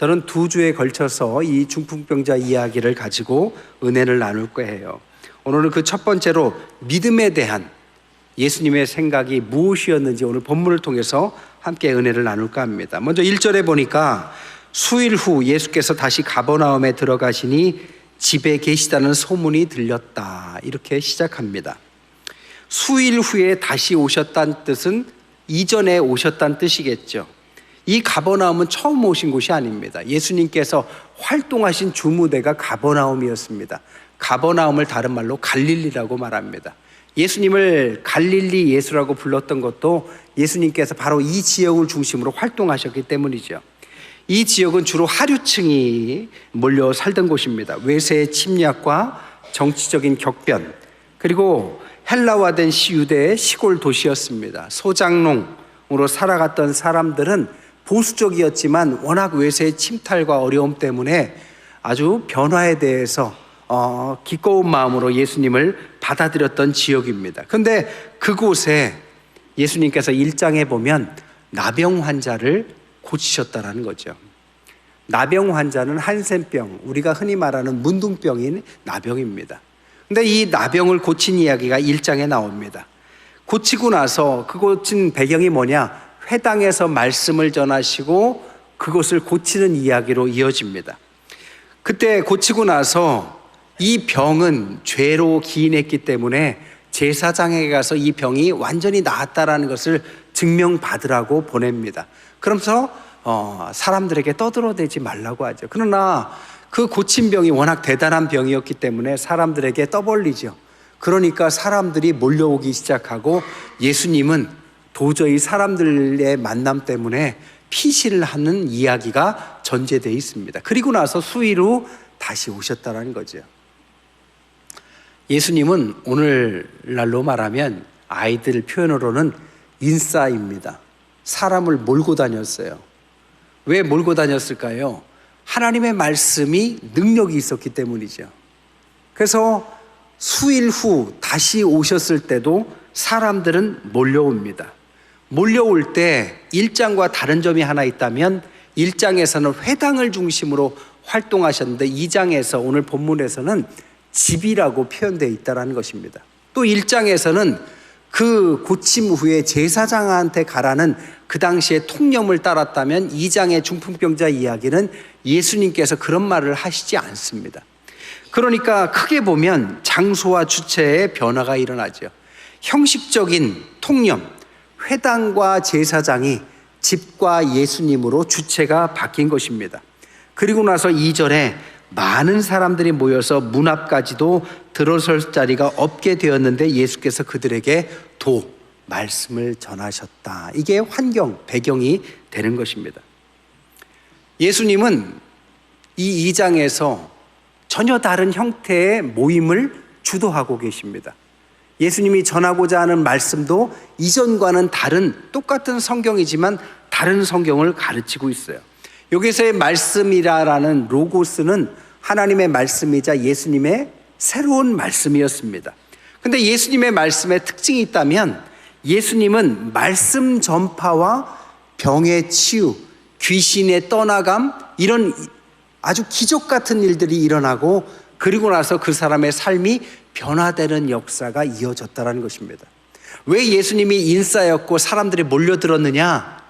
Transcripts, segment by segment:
저는 2주에 걸쳐서 이 중풍병자 이야기를 가지고 은혜를 나눌 거예요. 오늘은 그 첫 번째로 믿음에 대한 예수님의 생각이 무엇이었는지 오늘 본문을 통해서 함께 은혜를 나눌까 합니다. 먼저 1절에 보니까 수일 후 예수께서 다시 가버나움에 들어가시니 집에 계시다는 소문이 들렸다, 이렇게 시작합니다. 수일 후에 다시 오셨다는 뜻은 이전에 오셨다는 뜻이겠죠. 이 가버나움은 처음 오신 곳이 아닙니다. 예수님께서 활동하신 주무대가 가버나움이었습니다. 가버나움을 다른 말로 갈릴리라고 말합니다. 예수님을 갈릴리 예수라고 불렀던 것도 예수님께서 바로 이 지역을 중심으로 활동하셨기 때문이죠. 이 지역은 주로 하류층이 몰려 살던 곳입니다. 외세의 침략과 정치적인 격변, 그리고 헬라화된 유대의 시골 도시였습니다. 소장농으로 살아갔던 사람들은 보수적이었지만 워낙 외세의 침탈과 어려움 때문에 아주 변화에 대해서 기꺼운 마음으로 예수님을 받아들였던 지역입니다. 그런데 그곳에 예수님께서 1장에 보면 나병 환자를 고치셨다라는 거죠. 나병 환자는 한센병, 우리가 흔히 말하는 문둥병인 나병입니다. 근데 이 나병을 고친 이야기가 1장에 나옵니다. 고치고 나서 그 고친 배경이 뭐냐? 회당에서 말씀을 전하시고 그것을 고치는 이야기로 이어집니다. 그때 고치고 나서 이 병은 죄로 기인했기 때문에 제사장에게 가서 이 병이 완전히 나았다라는 것을 증명받으라고 보냅니다. 그러면서 사람들에게 떠들어대지 말라고 하죠. 그러나 그 고친 병이 워낙 대단한 병이었기 때문에 사람들에게 떠벌리죠. 그러니까 사람들이 몰려오기 시작하고 예수님은 도저히 사람들의 만남 때문에 피신을 하는 이야기가 전제되어 있습니다. 그리고 나서 수일 후 다시 오셨다는 거죠. 예수님은 오늘날로 말하면 아이들 표현으로는 인싸입니다. 사람을 몰고 다녔어요. 왜 몰고 다녔을까요? 하나님의 말씀이 능력이 있었기 때문이죠. 그래서 수일 후 다시 오셨을 때도 사람들은 몰려옵니다. 몰려올 때 1장과 다른 점이 하나 있다면 1장에서는 회당을 중심으로 활동하셨는데 2장에서 오늘 본문에서는 집이라고 표현되어 있다는 것입니다. 또 1장에서는 그 고침 후에 제사장한테 가라는 그 당시에 통념을 따랐다면 2장의 중풍병자 이야기는 예수님께서 그런 말을 하시지 않습니다. 그러니까 크게 보면 장소와 주체의 변화가 일어나죠. 형식적인 통념, 회당과 제사장이 집과 예수님으로 주체가 바뀐 것입니다. 그리고 나서 2절에 많은 사람들이 모여서 문 앞까지도 들어설 자리가 없게 되었는데 예수께서 그들에게 말씀을 전하셨다. 이게 환경, 배경이 되는 것입니다. 예수님은 이 2장에서 전혀 다른 형태의 모임을 주도하고 계십니다. 예수님이 전하고자 하는 말씀도 이전과는 다른, 똑같은 성경이지만 다른 성경을 가르치고 있어요. 여기서의 말씀이라는 로고스는 하나님의 말씀이자 예수님의 새로운 말씀이었습니다. 근데 예수님의 말씀에 특징이 있다면 예수님은 말씀 전파와 병의 치유, 귀신의 떠나감, 이런 아주 기적 같은 일들이 일어나고 그리고 나서 그 사람의 삶이 변화되는 역사가 이어졌다는 것입니다. 왜 예수님이 인싸였고 사람들이 몰려들었느냐?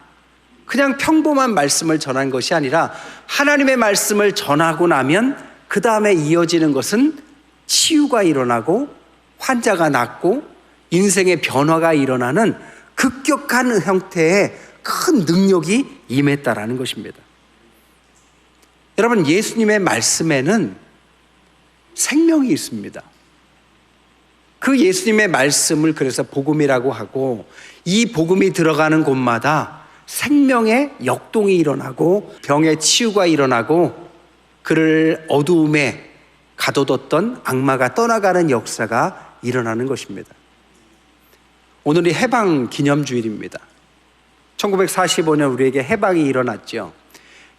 그냥 평범한 말씀을 전한 것이 아니라 하나님의 말씀을 전하고 나면 그 다음에 이어지는 것은 치유가 일어나고 환자가 낫고 인생의 변화가 일어나는 급격한 형태의 큰 능력이 임했다라는 것입니다. 여러분, 예수님의 말씀에는 생명이 있습니다. 그 예수님의 말씀을 그래서 복음이라고 하고 이 복음이 들어가는 곳마다 생명의 역동이 일어나고 병의 치유가 일어나고 그를 어두움에 가둬뒀던 악마가 떠나가는 역사가 일어나는 것입니다. 오늘이 해방 기념주일입니다. 1945년 우리에게 해방이 일어났죠.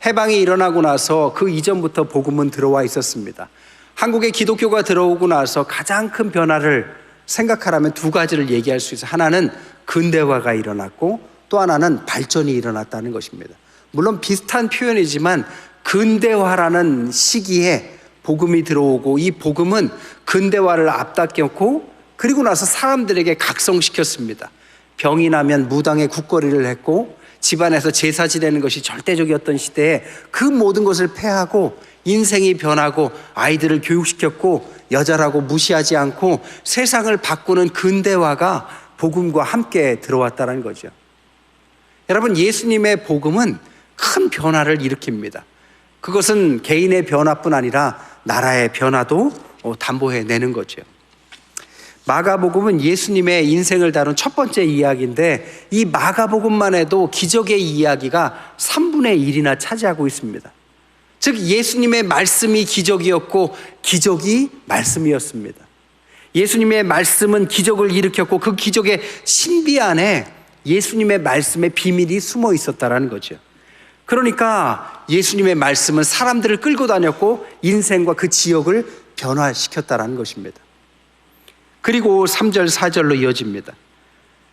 해방이 일어나고 나서 그 이전부터 복음은 들어와 있었습니다. 한국에 기독교가 들어오고 나서 가장 큰 변화를 생각하라면 두 가지를 얘기할 수 있어요. 하나는 근대화가 일어났고 또 하나는 발전이 일어났다는 것입니다. 물론 비슷한 표현이지만 근대화라는 시기에 복음이 들어오고, 이 복음은 근대화를 앞당겼고 그리고 나서 사람들에게 각성시켰습니다. 병이 나면 무당의 국거리를 했고, 집안에서 제사 지내는 것이 절대적이었던 시대에 그 모든 것을 폐하고 인생이 변하고 아이들을 교육시켰고, 여자라고 무시하지 않고 세상을 바꾸는 근대화가 복음과 함께 들어왔다는 거죠. 여러분, 예수님의 복음은 큰 변화를 일으킵니다. 그것은 개인의 변화뿐 아니라 나라의 변화도 담보해내는 거죠. 마가복음은 예수님의 인생을 다룬 첫 번째 이야기인데, 이 마가복음만 해도 기적의 이야기가 3분의 1이나 차지하고 있습니다. 즉 예수님의 말씀이 기적이었고 기적이 말씀이었습니다. 예수님의 말씀은 기적을 일으켰고 그 기적의 신비 안에 예수님의 말씀의 비밀이 숨어 있었다는 거죠. 그러니까 예수님의 말씀은 사람들을 끌고 다녔고 인생과 그 지역을 변화시켰다는 것입니다. 그리고 3절 4절로 이어집니다.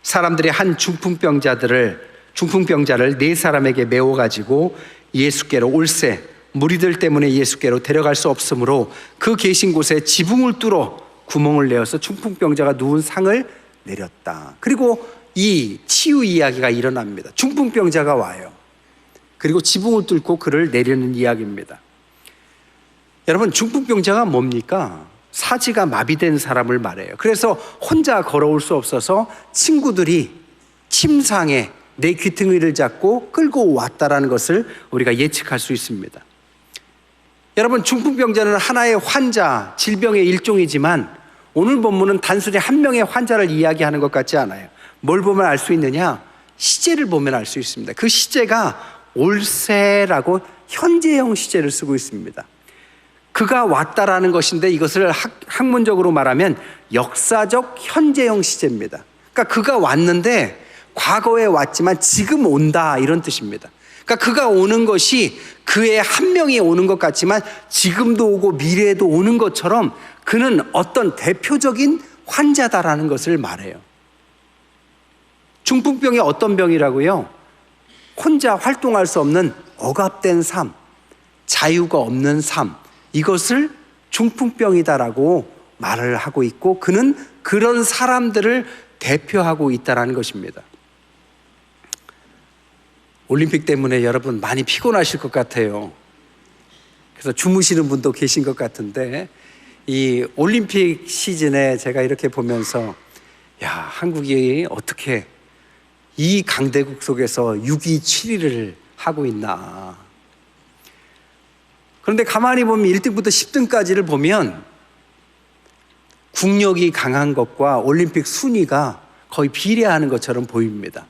사람들이 한 중풍병자를 4사람에게 메워가지고 예수께로 올세 무리들 때문에 예수께로 데려갈 수 없으므로 그 계신 곳에 지붕을 뚫어 구멍을 내어서 중풍병자가 누운 상을 내렸다. 그리고 이 치유 이야기가 일어납니다. 중풍병자가 와요. 그리고 지붕을 뚫고 그를 내리는 이야기입니다. 여러분, 중풍병자가 뭡니까? 사지가 마비된 사람을 말해요. 그래서 혼자 걸어올 수 없어서 친구들이 침상에 내 귀퉁이를 잡고 끌고 왔다라는 것을 우리가 예측할 수 있습니다. 여러분, 중풍병자는 하나의 환자, 질병의 일종이지만 오늘 본문은 단순히 한 명의 환자를 이야기하는 것 같지 않아요. 뭘 보면 알 수 있느냐? 시제를 보면 알 수 있습니다. 그 시제가 올세라고 현재형 시제를 쓰고 있습니다. 그가 왔다라는 것인데 이것을 학문적으로 말하면 역사적 현재형 시제입니다. 그러니까 그가 왔는데 과거에 왔지만 지금 온다, 이런 뜻입니다. 그러니까 그가 오는 것이 그의 한 명이 오는 것 같지만 지금도 오고 미래에도 오는 것처럼 그는 어떤 대표적인 환자다라는 것을 말해요. 중풍병이 어떤 병이라고요? 혼자 활동할 수 없는 억압된 삶, 자유가 없는 삶, 이것을 중풍병이다라고 말을 하고 있고 그는 그런 사람들을 대표하고 있다는 것입니다. 올림픽 때문에 여러분 많이 피곤하실 것 같아요. 그래서 주무시는 분도 계신 것 같은데, 이 올림픽 시즌에 제가 이렇게 보면서 한국이 어떻게 이 강대국 속에서 6위 7위를 하고 있나. 그런데 가만히 보면 1등부터 10등까지를 보면 국력이 강한 것과 올림픽 순위가 거의 비례하는 것처럼 보입니다.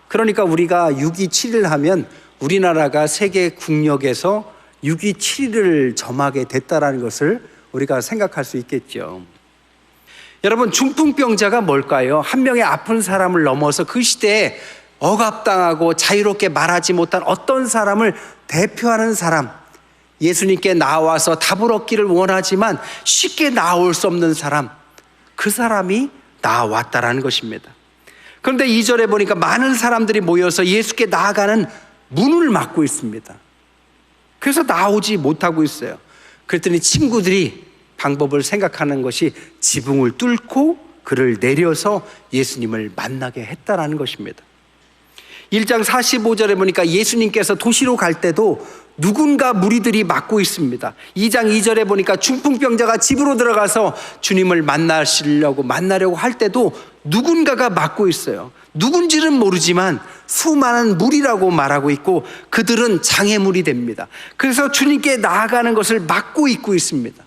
그러니까 우리가 6위 7위를 하면 우리나라가 세계 국력에서 6위 7위를 점하게 됐다는 것을 우리가 생각할 수 있겠죠. 여러분, 중풍병자가 뭘까요? 한 명의 아픈 사람을 넘어서 그 시대에 억압당하고 자유롭게 말하지 못한 어떤 사람을 대표하는 사람, 예수님께 나와서 답을 얻기를 원하지만 쉽게 나올 수 없는 사람, 그 사람이 나왔다라는 것입니다. 그런데 2절에 보니까 많은 사람들이 모여서 예수께 나아가는 문을 막고 있습니다. 그래서 나오지 못하고 있어요. 그랬더니 친구들이 방법을 생각하는 것이 지붕을 뚫고 그를 내려서 예수님을 만나게 했다라는 것입니다. 1장 45절에 보니까 예수님께서 도시로 갈 때도 누군가 무리들이 막고 있습니다. 2장 2절에 보니까 중풍병자가 집으로 들어가서 주님을 만나려고 할 때도 누군가가 막고 있어요. 누군지는 모르지만 수많은 무리라고 말하고 있고 그들은 장애물이 됩니다. 그래서 주님께 나아가는 것을 막고 있습니다.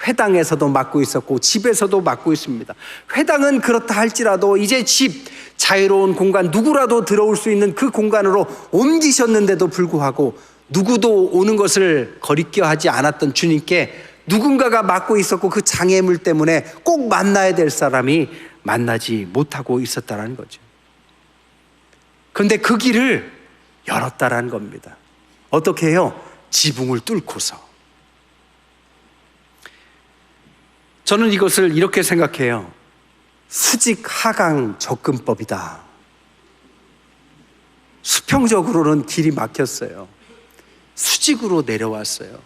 회당에서도 막고 있었고 집에서도 막고 있습니다. 회당은 그렇다 할지라도 이제 집, 자유로운 공간, 누구라도 들어올 수 있는 그 공간으로 옮기셨는데도 불구하고 누구도 오는 것을 거리껴 하지 않았던 주님께 누군가가 막고 있었고 그 장애물 때문에 꼭 만나야 될 사람이 만나지 못하고 있었다는 거죠. 그런데 그 길을 열었다라는 겁니다. 어떻게 해요? 지붕을 뚫고서. 저는 이것을 이렇게 생각해요. 수직 하강 접근법이다. 수평적으로는 길이 막혔어요. 수직으로 내려왔어요.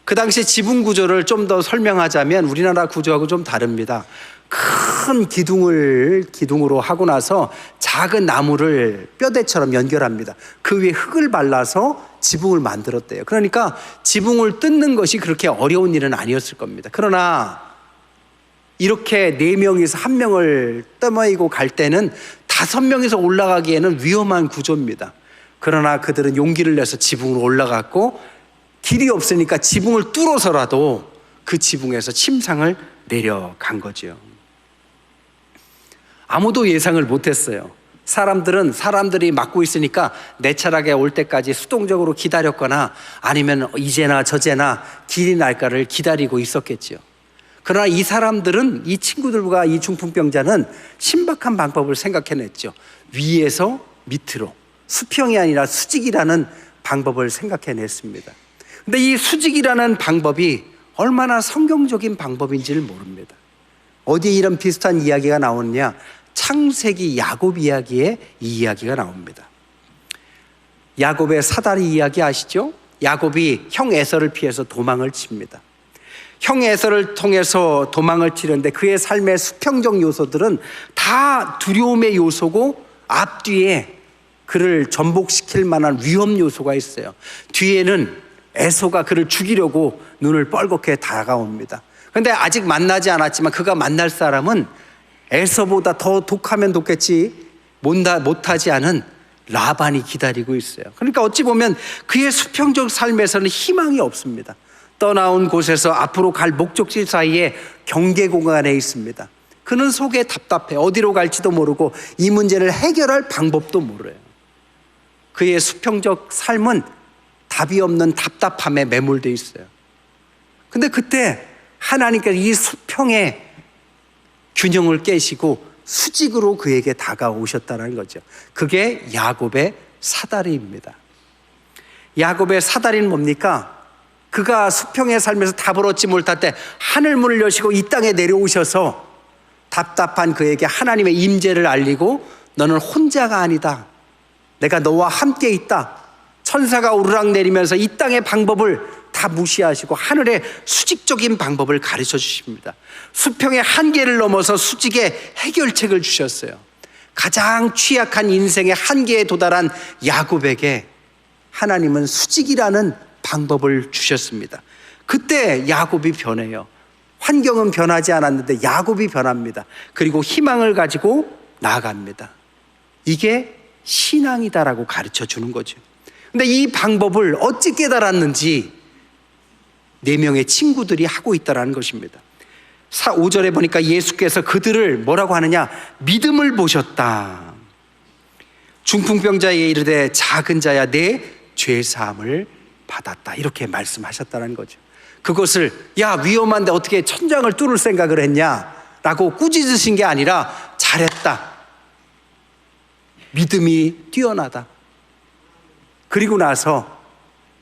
그 당시 지붕 구조를 좀 더 설명하자면 우리나라 구조하고 좀 다릅니다. 큰 기둥으로 하고 나서 작은 나무를 뼈대처럼 연결합니다. 그 위에 흙을 발라서 지붕을 만들었대요. 그러니까 지붕을 뜯는 것이 그렇게 어려운 일은 아니었을 겁니다. 그러나 이렇게 4명에서 1명을 떠밀고 갈 때는 5명에서 올라가기에는 위험한 구조입니다. 그러나 그들은 용기를 내서 지붕으로 올라갔고, 길이 없으니까 지붕을 뚫어서라도 그 지붕에서 침상을 내려간 거죠. 아무도 예상을 못했어요. 사람들이 막고 있으니까 내 차례가 올 때까지 수동적으로 기다렸거나 아니면 이제나 저제나 길이 날까를 기다리고 있었겠지요. 그러나 이 사람들은, 이 친구들과 이 중풍병자는 신박한 방법을 생각해냈죠. 위에서 밑으로, 수평이 아니라 수직이라는 방법을 생각해냈습니다. 근데 이 수직이라는 방법이 얼마나 성경적인 방법인지를 모릅니다. 어디에 이런 비슷한 이야기가 나오느냐? 창세기 야곱 이야기에 이 이야기가 나옵니다. 야곱의 사다리 이야기 아시죠? 야곱이 형 에서를 피해서 도망을 칩니다. 형 에서를 통해서 도망을 치는데 그의 삶의 수평적 요소들은 다 두려움의 요소고, 앞뒤에 그를 전복시킬 만한 위험 요소가 있어요. 뒤에는 에서가 그를 죽이려고 눈을 뻘겋게 다가옵니다. 그런데 아직 만나지 않았지만 그가 만날 사람은 에서보다 더 독하면 독했지 못하지 않은 라반이 기다리고 있어요. 그러니까 어찌 보면 그의 수평적 삶에서는 희망이 없습니다. 떠나온 곳에서 앞으로 갈 목적지 사이에 경계 공간에 있습니다. 그는 속에 답답해. 어디로 갈지도 모르고 이 문제를 해결할 방법도 몰라요. 그의 수평적 삶은 답이 없는 답답함에 매몰되어 있어요. 근데 그때 하나님께서 이 수평의 균형을 깨시고 수직으로 그에게 다가오셨다는 거죠. 그게 야곱의 사다리입니다. 야곱의 사다리는 뭡니까? 그가 수평의 삶에서 답을 얻지 못할 때 하늘문을 여시고 이 땅에 내려오셔서 답답한 그에게 하나님의 임재를 알리고, 너는 혼자가 아니다, 내가 너와 함께 있다. 천사가 우르락 내리면서 이 땅의 방법을 다 무시하시고 하늘의 수직적인 방법을 가르쳐 주십니다. 수평의 한계를 넘어서 수직의 해결책을 주셨어요. 가장 취약한 인생의 한계에 도달한 야곱에게 하나님은 수직이라는 방법을 주셨습니다. 그때 야곱이 변해요. 환경은 변하지 않았는데 야곱이 변합니다. 그리고 희망을 가지고 나아갑니다. 이게 신앙이다라고 가르쳐 주는 거죠. 근데 이 방법을 어찌 깨달았는지 4명의 친구들이 하고 있다는 것입니다. 5절에 보니까 예수께서 그들을 뭐라고 하느냐? 믿음을 보셨다. 중풍병자에게 이르되 작은 자야 내 죄사함을 받았다, 이렇게 말씀하셨다는 거죠. 그것을 야 위험한데 어떻게 천장을 뚫을 생각을 했냐 라고 꾸짖으신 게 아니라 잘했다, 믿음이 뛰어나다, 그리고 나서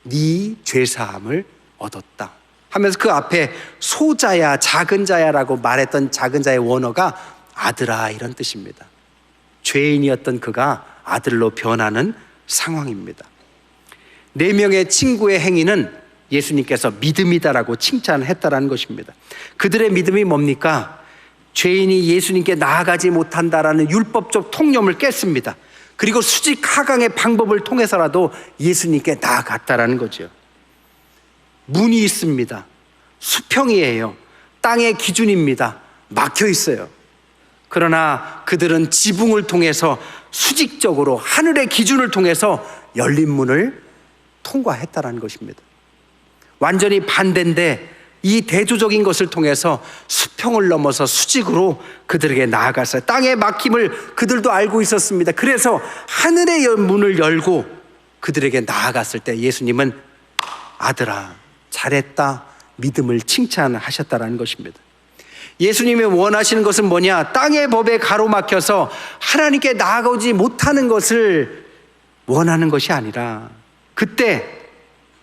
네 죄사함을 얻었다 하면서 그 앞에 소자야 작은 자야라고 말했던 작은 자의 원어가 아들아 이런 뜻입니다. 죄인이었던 그가 아들로 변하는 상황입니다. 4명의 친구의 행위는 예수님께서 믿음이다라고 칭찬했다라는 것입니다. 그들의 믿음이 뭡니까? 죄인이 예수님께 나아가지 못한다라는 율법적 통념을 깼습니다. 그리고 수직 하강의 방법을 통해서라도 예수님께 나아갔다라는 거죠. 문이 있습니다. 수평이에요. 땅의 기준입니다. 막혀 있어요. 그러나 그들은 지붕을 통해서 수직적으로 하늘의 기준을 통해서 열린 문을 통과했다라는 것입니다. 완전히 반대인데 이 대조적인 것을 통해서 수평을 넘어서 수직으로 그들에게 나아갔어요. 땅의 막힘을 그들도 알고 있었습니다. 그래서 하늘의 문을 열고 그들에게 나아갔을 때 예수님은 아들아 잘했다, 믿음을 칭찬하셨다라는 것입니다. 예수님이 원하시는 것은 뭐냐? 땅의 법에 가로막혀서 하나님께 나아가지 못하는 것을 원하는 것이 아니라, 그때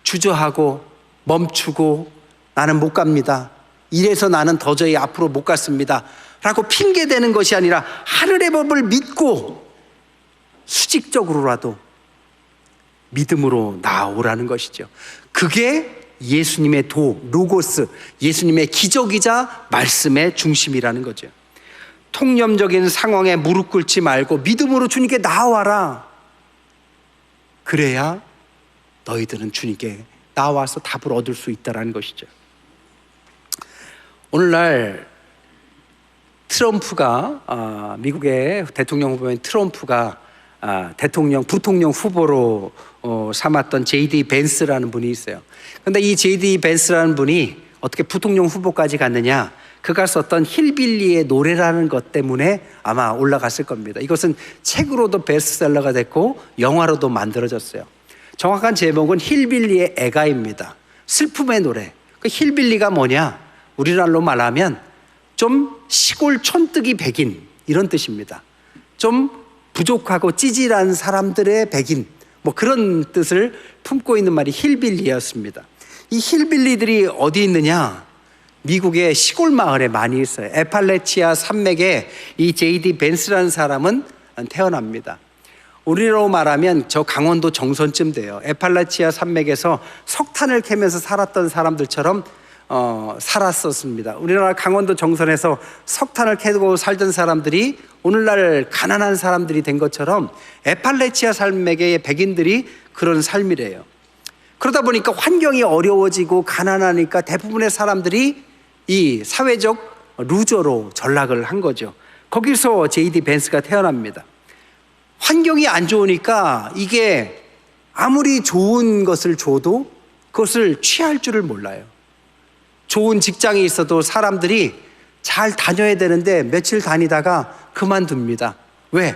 주저하고 멈추고 나는 못 갑니다, 이래서 나는 도저히 앞으로 못 갔습니다 라고 핑계대는 것이 아니라 하늘의 법을 믿고 수직적으로라도 믿음으로 나아오라는 것이죠. 그게 예수님의 로고스, 예수님의 기적이자 말씀의 중심이라는 거죠. 통념적인 상황에 무릎 꿇지 말고 믿음으로 주님께 나와라. 그래야 너희들은 주님께 나와서 답을 얻을 수 있다는 것이죠. 오늘날 트럼프가 미국의 대통령 후보인 트럼프가 부통령 후보로 삼았던 J.D. 벤스라는 분이 있어요. 그런데 이 J.D. 벤스라는 분이 어떻게 부통령 후보까지 갔느냐? 그가 썼던 힐빌리의 노래라는 것 때문에 아마 올라갔을 겁니다. 이것은 책으로도 베스트셀러가 됐고 영화로도 만들어졌어요. 정확한 제목은 힐빌리의 애가입니다. 슬픔의 노래. 그 힐빌리가 뭐냐? 우리나라로 말하면 좀 시골 촌뜨기 백인 이런 뜻입니다. 좀 부족하고 찌질한 사람들의 백인, 뭐 그런 뜻을 품고 있는 말이 힐빌리였습니다. 이 힐빌리들이 어디 있느냐? 미국의 시골 마을에 많이 있어요. 에팔레치아 산맥에 이 J.D. 벤스라는 사람은 태어납니다. 우리로 말하면 저 강원도 정선쯤 돼요. 에팔레치아 산맥에서 석탄을 캐면서 살았던 사람들처럼 살았었습니다. 우리나라 강원도 정선에서 석탄을 캐고 살던 사람들이 오늘날 가난한 사람들이 된 것처럼 에팔레치아 산맥의 백인들이 그런 삶이래요. 그러다 보니까 환경이 어려워지고 가난하니까 대부분의 사람들이 이 사회적 루저로 전락을 한 거죠. 거기서 J.D. 벤스가 태어납니다. 환경이 안 좋으니까 이게 아무리 좋은 것을 줘도 그것을 취할 줄을 몰라요. 좋은 직장이 있어도 사람들이 잘 다녀야 되는데 며칠 다니다가 그만둡니다. 왜?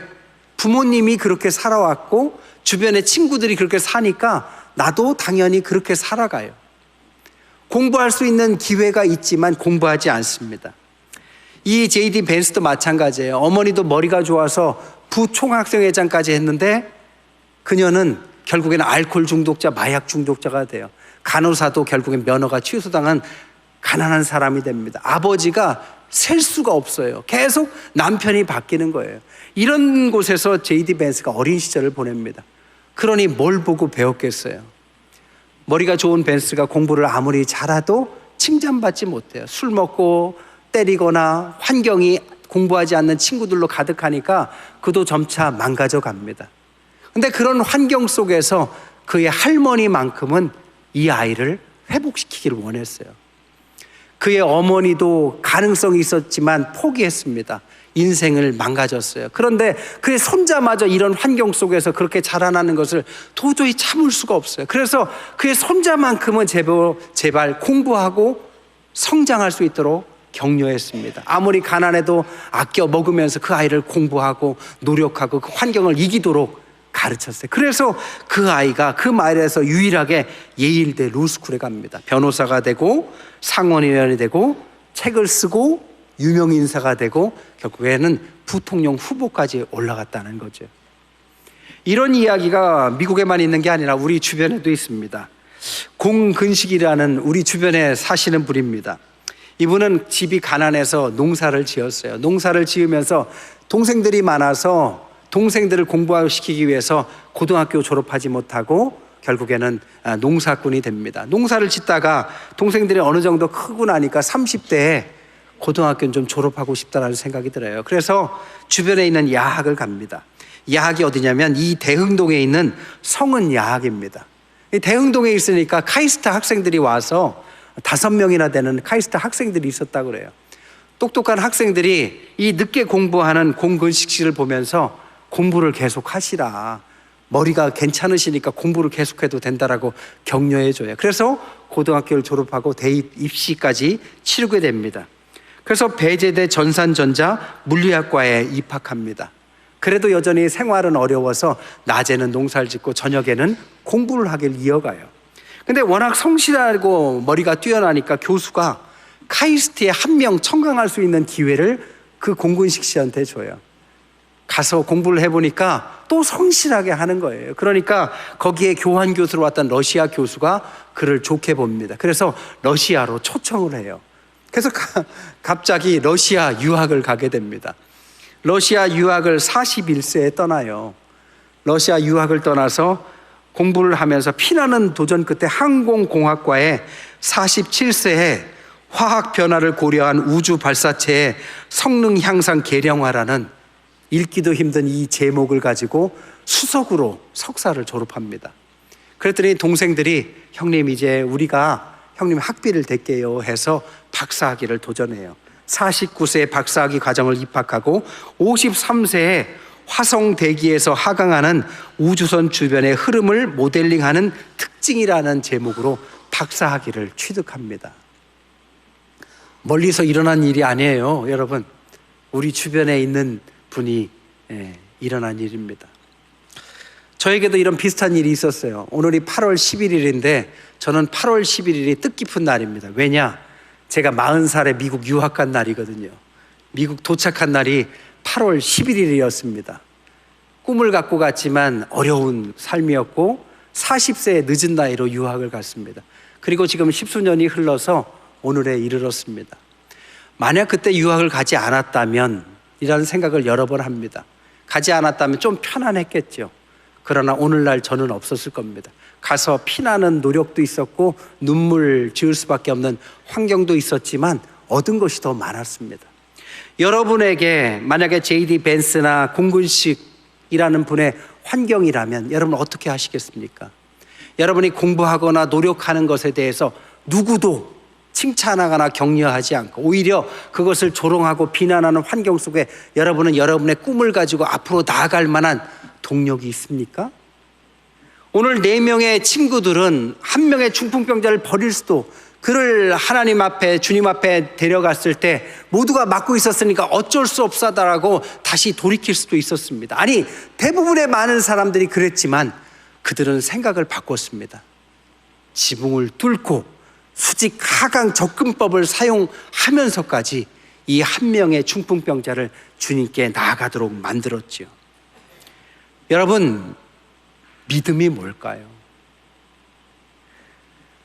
부모님이 그렇게 살아왔고 주변의 친구들이 그렇게 사니까 나도 당연히 그렇게 살아가요. 공부할 수 있는 기회가 있지만 공부하지 않습니다. 이 J.D. 벤스도 마찬가지예요. 어머니도 머리가 좋아서 부총학생회장까지 했는데 그녀는 결국에는 알코올 중독자, 마약 중독자가 돼요. 간호사도 결국엔 면허가 취소당한 가난한 사람이 됩니다. 아버지가 셀 수가 없어요. 계속 남편이 바뀌는 거예요. 이런 곳에서 J.D. 벤스가 어린 시절을 보냅니다. 그러니 뭘 보고 배웠겠어요? 머리가 좋은 벤스가 공부를 아무리 잘해도 칭찬받지 못해요. 술 먹고 때리거나 환경이 공부하지 않는 친구들로 가득하니까 그도 점차 망가져 갑니다. 근데 그런 환경 속에서 그의 할머니만큼은 이 아이를 회복시키기를 원했어요. 그의 어머니도 가능성이 있었지만 포기했습니다. 인생을 망가졌어요. 그런데 그의 손자마저 이런 환경 속에서 그렇게 자라나는 것을 도저히 참을 수가 없어요. 그래서 그의 손자만큼은 제발 공부하고 성장할 수 있도록 격려했습니다. 아무리 가난해도 아껴 먹으면서 그 아이를 공부하고 노력하고 그 환경을 이기도록 가르쳤어요. 그래서 그 아이가 그 마을에서 유일하게 예일대 로스쿨에 갑니다. 변호사가 되고 상원의원이 되고 책을 쓰고 유명 인사가 되고 결국에는 부통령 후보까지 올라갔다는 거죠. 이런 이야기가 미국에만 있는 게 아니라 우리 주변에도 있습니다. 공근식이라는 우리 주변에 사시는 분입니다. 이분은 집이 가난해서 농사를 지었어요. 농사를 지으면서 동생들이 많아서 동생들을 공부시키기 위해서 고등학교 졸업하지 못하고 결국에는 농사꾼이 됩니다. 농사를 짓다가 동생들이 어느 정도 크고 나니까 30대에 고등학교는 좀 졸업하고 싶다라는 생각이 들어요. 그래서 주변에 있는 야학을 갑니다. 야학이 어디냐면 이 대흥동에 있는 성은야학입니다. 이 대흥동에 있으니까 카이스트 학생들이 와서 5명이나 되는 카이스트 학생들이 있었다고 그래요. 똑똑한 학생들이 이 늦게 공부하는 공근식 씨를 보면서 공부를 계속 하시라. 머리가 괜찮으시니까 공부를 계속해도 된다라고 격려해줘요. 그래서 고등학교를 졸업하고 대입 입시까지 치르게 됩니다. 그래서 배제대 전산전자 물리학과에 입학합니다. 그래도 여전히 생활은 어려워서 낮에는 농사를 짓고 저녁에는 공부를 하길 이어가요. 근데 워낙 성실하고 머리가 뛰어나니까 교수가 카이스트에 한 명 청강할 수 있는 기회를 그 공근식 씨한테 줘요. 가서 공부를 해보니까 또 성실하게 하는 거예요. 그러니까 거기에 교환 교수로 왔던 러시아 교수가 그를 좋게 봅니다. 그래서 러시아로 초청을 해요. 그래서 갑자기 러시아 유학을 가게 됩니다. 러시아 유학을 41세에 떠나요. 러시아 유학을 떠나서 공부를 하면서 피나는 도전 끝에 항공공학과에 47세에 화학 변화를 고려한 우주 발사체의 성능 향상 계량화라는 읽기도 힘든 이 제목을 가지고 수석으로 석사를 졸업합니다. 그랬더니 동생들이 형님 이제 우리가 형님 학비를 댈게요 해서 박사학위를 도전해요. 49세에 박사학위 과정을 입학하고 53세에 화성 대기에서 하강하는 우주선 주변의 흐름을 모델링하는 특징이라는 제목으로 박사학위를 취득합니다. 멀리서 일어난 일이 아니에요, 여러분. 우리 주변에 있는 분이 일어난 일입니다. 저에게도 이런 비슷한 일이 있었어요. 오늘이 8월 11일인데 저는 8월 11일이 뜻깊은 날입니다. 왜냐? 제가 40살에 미국 유학 간 날이거든요. 미국 도착한 날이 8월 11일이었습니다. 꿈을 갖고 갔지만 어려운 삶이었고 40세의 늦은 나이로 유학을 갔습니다. 그리고 지금 10수년이 흘러서 오늘에 이르렀습니다. 만약 그때 유학을 가지 않았다면 이라는 생각을 여러 번 합니다. 가지 않았다면 좀 편안했겠죠. 그러나 오늘날 저는 없었을 겁니다. 가서 피나는 노력도 있었고 눈물 지을 수밖에 없는 환경도 있었지만 얻은 것이 더 많았습니다. 여러분에게 만약에 J.D. 벤스나 공군식이라는 분의 환경이라면 여러분 어떻게 하시겠습니까? 여러분이 공부하거나 노력하는 것에 대해서 누구도 칭찬하거나 격려하지 않고 오히려 그것을 조롱하고 비난하는 환경 속에 여러분은 여러분의 꿈을 가지고 앞으로 나아갈 만한 동력이 있습니까? 오늘 4명의 친구들은 한 명의 중풍병자를 버릴 수도, 그를 하나님 앞에 주님 앞에 데려갔을 때 모두가 맡고 있었으니까 어쩔 수 없다라고 다시 돌이킬 수도 있었습니다. 아니, 대부분의 많은 사람들이 그랬지만 그들은 생각을 바꿨습니다. 지붕을 뚫고 수직 하강 접근법을 사용하면서까지 이 한 명의 중풍병자를 주님께 나아가도록 만들었지요. 여러분, 믿음이 뭘까요?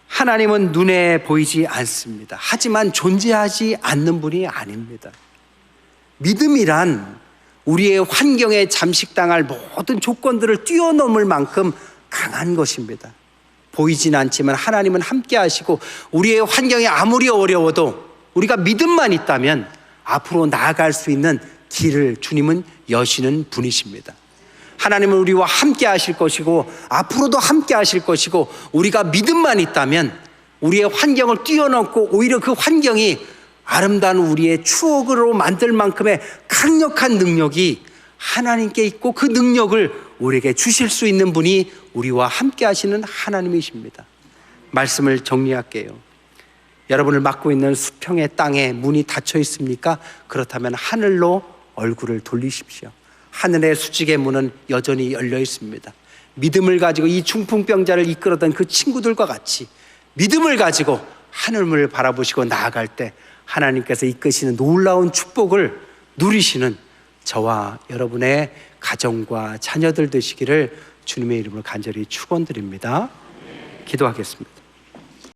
하나님은 눈에 보이지 않습니다. 하지만 존재하지 않는 분이 아닙니다. 믿음이란 우리의 환경에 잠식당할 모든 조건들을 뛰어넘을 만큼 강한 것입니다. 보이진 않지만 하나님은 함께 하시고 우리의 환경이 아무리 어려워도 우리가 믿음만 있다면 앞으로 나아갈 수 있는 길을 주님은 여시는 분이십니다. 하나님은 우리와 함께 하실 것이고 앞으로도 함께 하실 것이고 우리가 믿음만 있다면 우리의 환경을 뛰어넘고 오히려 그 환경이 아름다운 우리의 추억으로 만들 만큼의 강력한 능력이 하나님께 있고 그 능력을 우리에게 주실 수 있는 분이 우리와 함께 하시는 하나님이십니다. 말씀을 정리할게요. 여러분을 맡고 있는 수평의 땅에 문이 닫혀 있습니까? 그렇다면 하늘로 얼굴을 돌리십시오. 하늘의 수직의 문은 여전히 열려 있습니다. 믿음을 가지고 이 중풍병자를 이끌었던 그 친구들과 같이 믿음을 가지고 하늘을 바라보시고 나아갈 때 하나님께서 이끄시는 놀라운 축복을 누리시는 저와 여러분의 가정과 자녀들 되시기를 주님의 이름으로 간절히 축원드립니다. 기도하겠습니다.